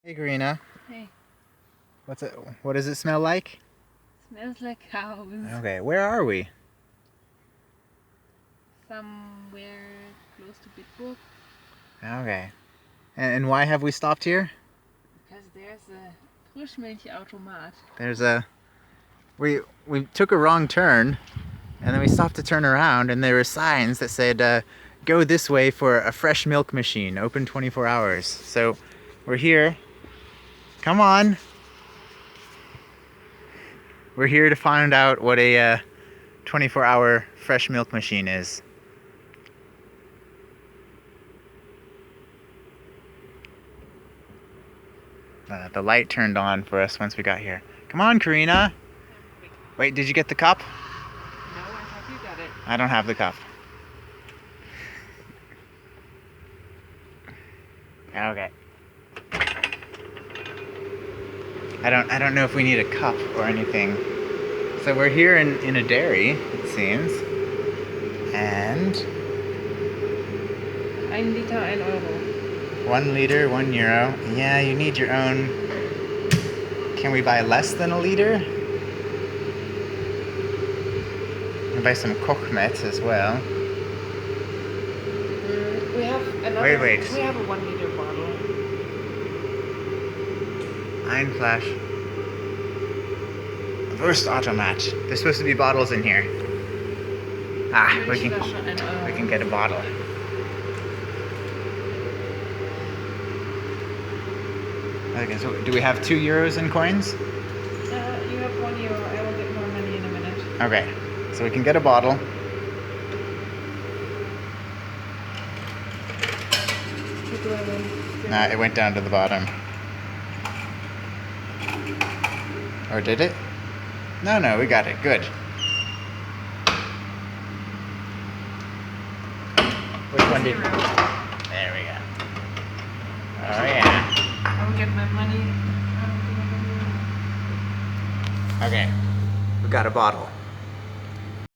Hey Karina, Hey, what does it smell like? smells like cows. Okay, where are we? Somewhere close to Bitburg. Okay. And why have we stopped here? Because there's a Frischmilchautomat. We took a wrong turn and then we stopped to turn around and there were signs that said go this way for a fresh milk machine, open 24 hours. So we're here. Come on. We're here to find out what a 24-hour fresh milk machine is. The light turned on for us once we got here. Come on, Karina. Wait, did you get the cup? No, I thought you got it. I don't have the cup. Okay. I don't know if we need a cup or anything. So we're here in a dairy, it seems. And 1 Liter, 1 Euro. 1 liter, €1. Yeah, you need your own. Can we buy less than a liter? We can buy some Kochmet as well. We have another. Wait. We have a 1 liter bottle. Einflash. Wurstautomat. There's supposed to be bottles in here. We can get a bottle. Okay, so do we have €2 in coins? You have 1 euro. I will get more money in a minute. Okay, so we can get a bottle. Nah, it went down to the bottom. Or did it? No, we got it. Good. Which one did? There we go. Oh yeah. I will get my money. Okay, we got a bottle.